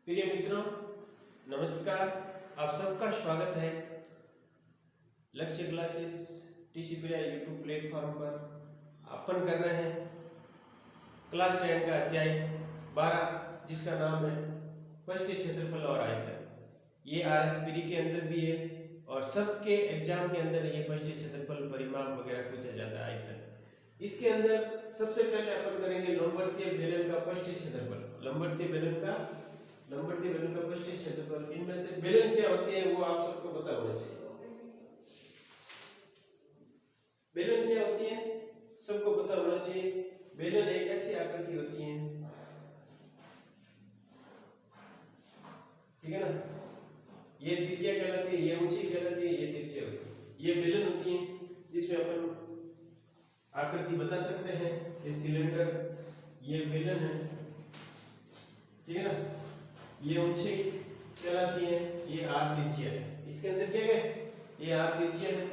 प्रिय मित्रों, नमस्कार। आप सबका स्वागत है लक्ष्य क्लासेस टीसीपीआई यूट्यूब प्लेटफॉर्म पर। अपन कर रहे हैं क्लास 10 का अध्याय 12 जिसका नाम है पृष्ठीय क्षेत्रफल और आयतन। ये आरएसपीडी के अंदर भी है और सबके एग्जाम के अंदर ये पृष्ठीय क्षेत्रफल परिमाप वगैरह पूछा जाता है आयतन। इसके अंदर सबसे पहले अपन करेंगे लंबवर्तीय बेलन का पृष्ठीय क्षेत्रफल। लंबवर्तीय बेलन का पृष्ठीय क्षेत्रफल। इनमें से बेलन क्या होती है वो आप सबको पता होना चाहिए। बेलन क्या होती है सबको पता होना चाहिए। बेलन एक ऐसी आकृति होती है, ठीक है ना। ये त्रिज्या कहलाती है, ये ऊंचाई कहलाती है, ये त्रिज्या होती है। ये बेलन होती है जिसमें अपन आकृति बता सकते हैं। ये सिलेंडर, ये बेलन है, ठीक है ना। ये ऊंचाई कहलाती है, ये आर त्रिज्या है। इसके अंदर क्या है, ये आर त्रिज्या है।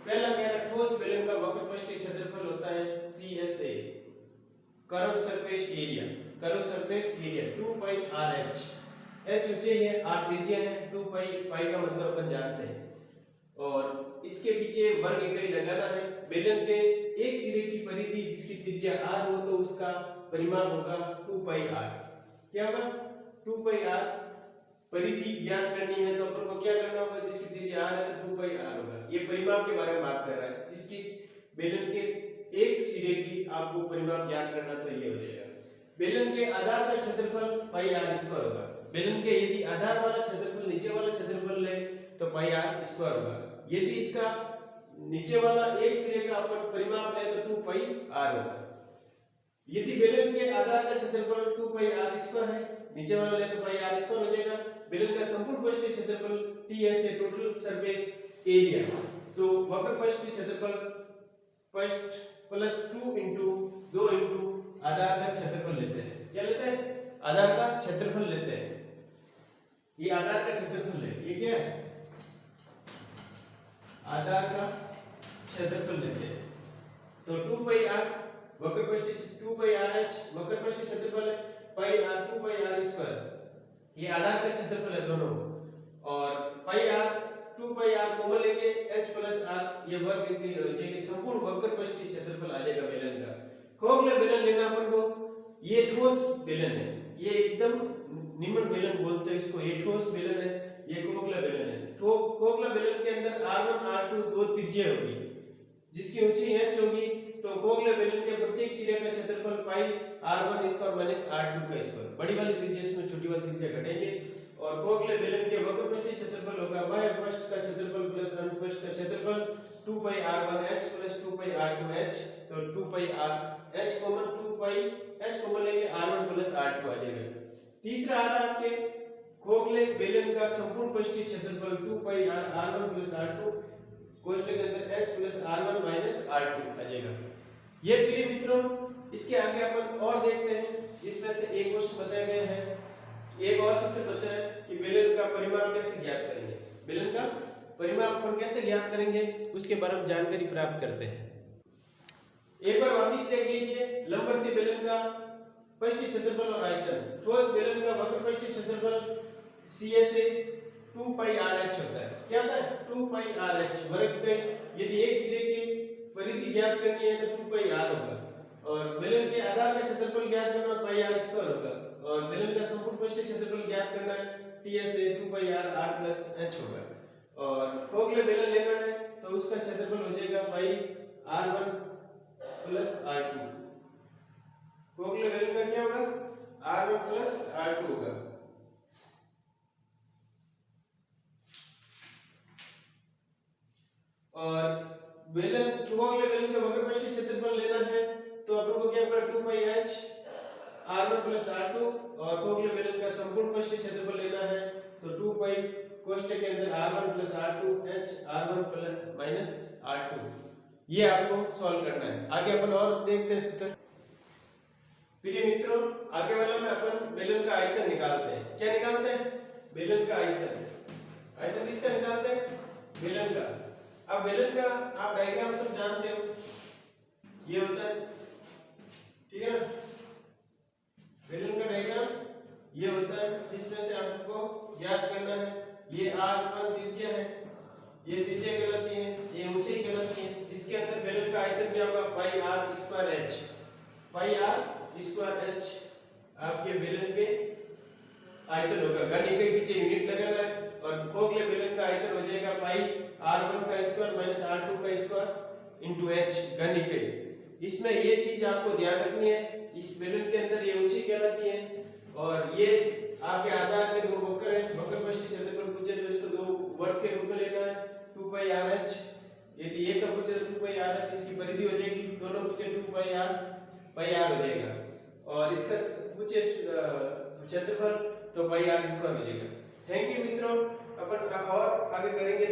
पहला कह रहा है ठोस बेलन का वक्र पृष्ठीय क्षेत्रफल होता है CSA, curve surface area. Curve surface area 2 पाई RH। h ऊंचाई है, r त्रिज्या है, 2 पाई का मतलब अपन जानते हैं। और इसके पीछे वर्ग इकाई लगाना है। बेलन के एक सिरे की परिधि जिसकी त्रिज्या r हो तो उसका परिमाप होगा 2 पाई r। क्या होगा 2 पाई r। परिधि ज्ञात करनी है तो अपन को क्या करना होगा, जिसकी त्रिज्या r है तो 2 पाई r होगा। ये परिमाप के बारे में बात कर रहा है, जिसकी बेलन के एक सिरे की आपको परिमाप ज्ञात करना तो ये हो जाएगा। बेलन के आधार का क्षेत्रफल पाई r स्क्वायर होगा। बेलन के यदि आधार वाला क्षेत्रफल नीचे वाला क्षेत्रफल ले तो पाई r स्क्वायर होगा। यदि इसका नीचे वाला एक सिरे का अपन परिमाप ले तो 2 पाई r होगा। यदि बेलन के आधार का क्षेत्रफल 2 पाई r स्क्वायर है, नीचे वाला ले तो पाई r स्क्वायर हो जाएगा। बेलन का संपूर्ण पृष्ठीय क्षेत्रफल TSA टोटल सरफेस एरिया। तो वक्र पृष्ठीय क्षेत्रफल पृष्ठ प्लस 2 इंटू आधार का क्षेत्रफल लेते हैं। क्या लेते हैं, आधार का क्षेत्रफल लेते हैं। ये आधार का क्षेत्रफल है, ये क्या है, आधार का क्षेत्रफल लेते हैं। तो 2 पाई r वक्र पृष्ठीय 2 पाई RH वक्र पृष्ठीय क्षेत्रफल है, पाई r 2 पाई r स्क्वायर ये आधार का क्षेत्रफल है दोनों। और पाई r 2 पाई r कॉमन लेंगे, h प्लस r ये वर्ग की संपूर्ण वक्र पृष्ठीय क्षेत्रफल आ जाएगा बेलन का। खोखला बेलन लेना अपन को। ये ठोस बेलन है, ये एकदम निम्न बेलन बोलते हैं इसको। ये ठोस बेलन है, ये खोखला बेलन है। खोखला बेलन के अंदर R1 R2 दो त्रिज्या होगी जिसकी ऊंचाई h होगी। तो खोखले बेलन के प्रत्येक सिरे का क्षेत्रफल पाई R1 स्क्वायर माइनस R2 का स्क्वायर। बड़ी वाली त्रिज्या इसमें छोटी वाली त्रिज्या घटेंगे। और खोखले बेलन के वक्र पृष्ठीय क्षेत्रफल होगा बाह्य पृष्ठ का क्षेत्रफल प्लस अंतःपृष्ठ का क्षेत्रफल 2 पाई R1h प्लस 2 पाई R2h। तो 2 पाई r h कॉमन 2 पाई h कॉमन लेंगे R1 प्लस R2 आ जाएगा। तीसरा आ रहा है आपके खोखले बेलन का संपूर्ण पृष्ठीय क्षेत्रफल 2 पाई R1 प्लस R2 कोष्ठक के अंदर h plus R1 minus R2 आ जाएगा। ये प्रिय मित्रों, इसके आगे अपन और देखते हैं। इसमें से एक क्वेश्चन बताया गया है, एक और सूत्र बचा है कि बेलन का परिमाप कैसे ज्ञात करेंगे। बेलन का परिमाप अपन कैसे ज्ञात करेंगे उसके बारे में जानकारी प्राप्त करते हैं। एक बार वापस देख लीजिए लंबवर्तीय बेलन का पृष्ठीय क्षेत्रफल और आयतन। ठोस बेलन का वक्र पृष्ठीय क्षेत्रफल CSA 2 पाई RH होता है। क्या होता है, 2 पाई RH वर्ग के। यदि एक सिरे की परिधि ज्ञात करनी है तो 2 पाई r होगा। और बेलन के आधार का क्षेत्रफल ज्ञात करना पाई r स्क्वायर होगा। और बेलन का संपूर्ण पृष्ठीय क्षेत्रफल ज्ञात करना है TSA 2 पाई r प्लस h होगा। और खोखले बेलन लेना है तो उसका क्षेत्रफल हो जाएगा पाई R1 प्लस R2। खोखले बेलन का क्या होगा, R1 प्लस R2 होगा। और बेलन खोखले बेलन का वक्र पृष्ठीय क्षेत्रफल लेना है तो अपन को क्या करना, 2 पाई h R1 प्लस R2। और खोखले बेलन का संपूर्ण पृष्ठीय क्षेत्रफल लेना है तो 2 पाई कोष्ठक के अंदर R1 plus R2 h R1 plus minus R2। ये आपको सॉल्व करना है। आगे अपन और देखते हैं सूत्र। प्रिय मित्रों, आगे वाला में अपन बेलन का आयतन निकालते हैं। क्या निकालते हैं, बेलन का आयतन। आयतन किसका निकालते हैं, बेलन का। अब बेलन का आप डायग्राम सब जानते हो, ये होता है, ठीक है ना। बेलन का डायग्राम ये होता है, इसमें से आपको याद करना है ये r1 त्रिज्या है, ये त्रिज्या कहलाती है, ये ऊंचाई कहलाती है, जिसके अंदर बेलन का आयतन क्या होगा पाई r स्क्वायर h, पाई r स्क्वायर h आपके बेलन के आयतन होगा। घन इकाई पीछे यूनिट लगाना है और खोखले बेलन का आयतन हो जाएगा पाई r1 का स्क्वायर माइनस r2 का स्क्वायर इनटू h घन इकाई। इसमें ये चीज आपको ध्यान रखनी है, इस बेलन के अंदर ये ऊंचाई कहलाती है और ये आपके आधार के दो वक्र है, वक्र पृष्ठीय क्षेत्रफल पूछे तो इसको दो वर्ग के रूप में लेना है 2 पाई r h, यदि एक का पूछे तो 2 पाई r h इसकी परिधि हो जाएगी, दोनों पूछे 2 पाई r हो जाएगा और इसका पूछे क्षेत्रफल तो पाई r स्क्वायर हो जाएगा। थैंक यू मित्रों, अपन और आगे करेंगे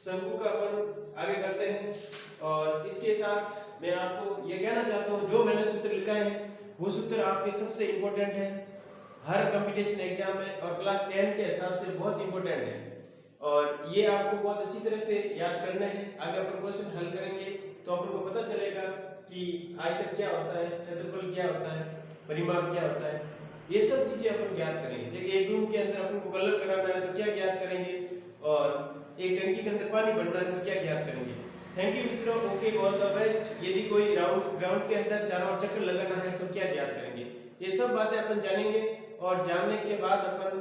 शंकु का अपन आगे करते हैं और इसके साथ मैं आपको ये कहना चाहता हूँ जो मैंने सूत्र लिखा है वो सूत्र आपके सबसे इम्पोर्टेंट है हर कंपटीशन एग्जाम में और क्लास 10 के हिसाब से बहुत इम्पोर्टेंट है और ये आपको बहुत अच्छी तरह से याद करना है। आगे अपन क्वेश्चन हल करेंगे तो अपन को पता चलेगा कि आयतन क्या होता है, क्षेत्रफल क्या होता है, परिमाप क्या होता है, ये सब चीजें अपन ज्ञात करेंगे। जब एक रूम के अंदर अपन को कलर कराना है तो क्या ज्ञात करेंगे और एक टंकी के अंदर पानी भरना है तो क्या ज्ञात करेंगे। थैंक यू मित्रों, ओके, ऑल द बेस्ट। यदि कोई ग्राउंड के अंदर चारों ओर चक्कर लगाना है तो क्या ज्ञात करेंगे, ये सब बातें अपन जानेंगे और जानने के बाद अपन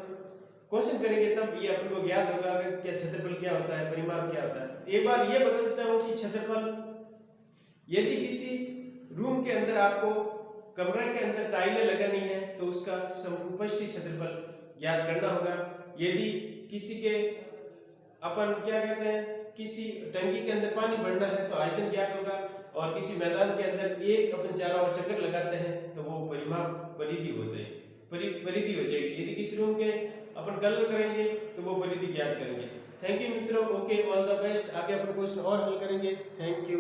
क्वेश्चन करेंगे तब ये अपन को ज्ञात होगा क्या क्षेत्रफल क्या होता है, परिमाप क्या होता है। एक बार ये बता देता हूँ कि क्षेत्रफल, यदि किसी रूम के अंदर आपको कमरे के अंदर टाइलें लगानी है तो उसका समपृष्ठीय क्षेत्रफल ज्ञात करना होगा। यदि किसी के अपन क्या कहते हैं किसी टंकी के अंदर पानी भरना है तो आयतन ज्ञात होगा और किसी मैदान के अंदर एक अपन चारों ओर चक्कर लगाते हैं तो वो परिमाप परिधि होते हैं, परिधि हो जाएगी। यदि किसी रूम के अपन कलर करेंगे तो वो परिधि ज्ञात करेंगे। थैंक यू मित्रों, ओके, ऑल द बेस्ट। आगे अपन क्वेश्चन और हल करेंगे। Thank you.